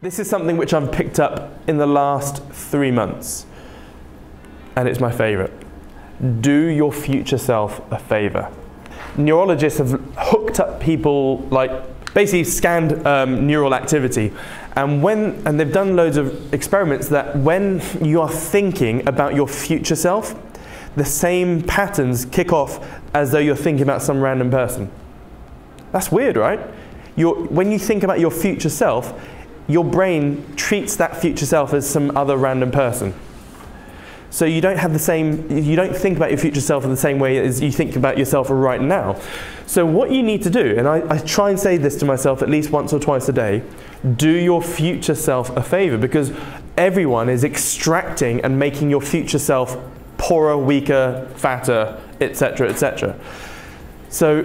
This is something which I've picked up in the last 3 months, and it's my favorite. Do your future self a favor. Neurologists have hooked up people, like basically scanned neural activity, and they've done loads of experiments that when you are thinking about your future self, the same patterns kick off as though you're thinking about some random person. That's weird, right? When you think about your future self, your brain treats that future self as some other random person. So you don't think about your future self in the same way as you think about yourself right now. So what you need to do, and I try and say this to myself at least once or twice a day, do your future self a favor, because everyone is extracting and making your future self poorer, weaker, fatter, etc., etc. So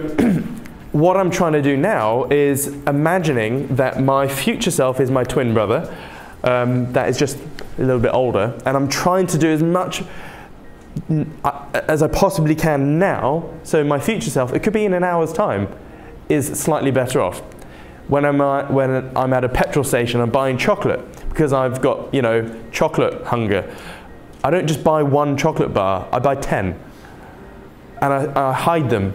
what I'm trying to do now is imagining that my future self is my twin brother, that is just a little bit older, and I'm trying to do as much as I possibly can now, so my future self, it could be in an hour's time, is slightly better off. When I'm at a petrol station, I'm buying chocolate, because I've got, chocolate hunger. I don't just buy one chocolate bar, I buy 10. And I hide them.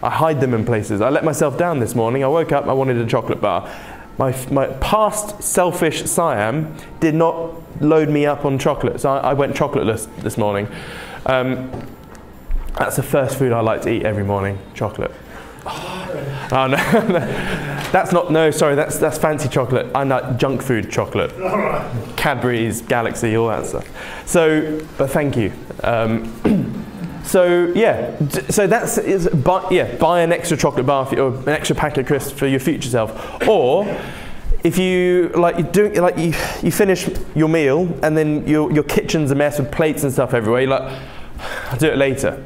I hide them in places. I let myself down this morning. I woke up, I wanted a chocolate bar. My past selfish Siam did not load me up on chocolate, so I went chocolateless this morning. That's the first food I like to eat every morning, chocolate. Oh no, that's fancy chocolate. I like junk food chocolate. Cadbury's, Galaxy, all that stuff. So, but thank you. So yeah, so buy an extra chocolate bar or an extra packet of crisps for your future self. Or if you you finish your meal and then your kitchen's a mess with plates and stuff everywhere, you're like, I'll do it later.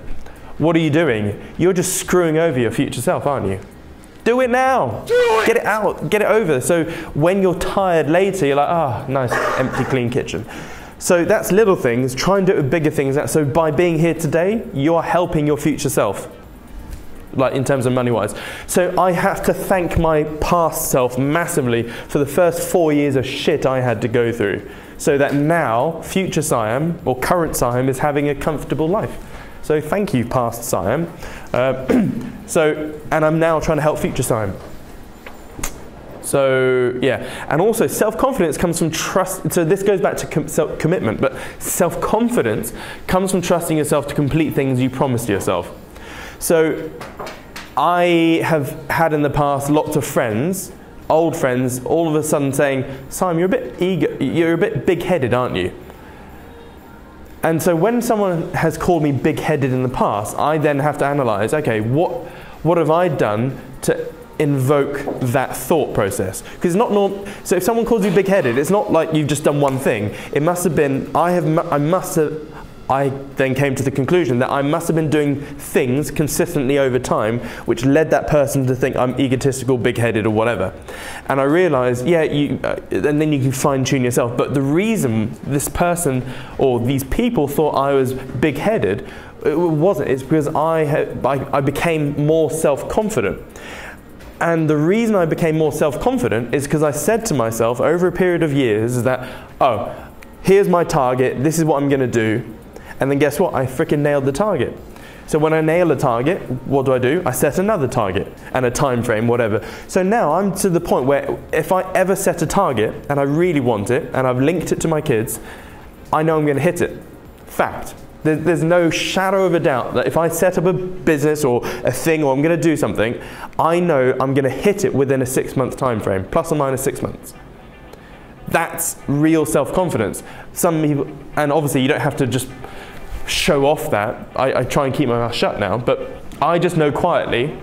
What are you doing? You're just screwing over your future self, aren't you? Do it now. Get it out. Get it over. So when you're tired later, you're like, nice, empty, clean kitchen. So that's little things. Try and do it with bigger things. So by being here today, you're helping your future self, like in terms of money-wise. So I have to thank my past self massively for the first 4 years of shit I had to go through, so that now future Siam, or current Siam, is having a comfortable life. So thank you, past Siam. And I'm now trying to help future Siam. So yeah, and also self-confidence comes from trust. So this goes back to commitment, but self-confidence comes from trusting yourself to complete things you promised yourself. So I have had in the past lots of friends, old friends, all of a sudden saying, Simon, you're a bit eager, you're a bit big-headed, aren't you? And so when someone has called me big-headed in the past, I then have to analyze, okay, what have I done to invoke that thought process? Because it's not normal. So if someone calls you big-headed, it's not like you've just done one thing. It must have been, I then came to the conclusion that I must have been doing things consistently over time which led that person to think I'm egotistical, big-headed, or whatever. And I realized, yeah, and then you can fine-tune yourself. But the reason this person or these people thought I was big-headed, it wasn't. It's because I became more self-confident. And the reason I became more self-confident is because I said to myself over a period of years that, here's my target, this is what I'm going to do. And then guess what? I freaking nailed the target. So when I nail a target, what do? I set another target and a time frame, whatever. So now I'm to the point where if I ever set a target and I really want it and I've linked it to my kids, I know I'm going to hit it. Fact. There's no shadow of a doubt that if I set up a business or a thing or I'm going to do something, I know I'm going to hit it within a 6-month time frame, plus or minus 6 months. That's real self-confidence. Some people, and obviously you don't have to just show off that. I try and keep my mouth shut now, but I just know quietly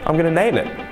I'm going to nail it.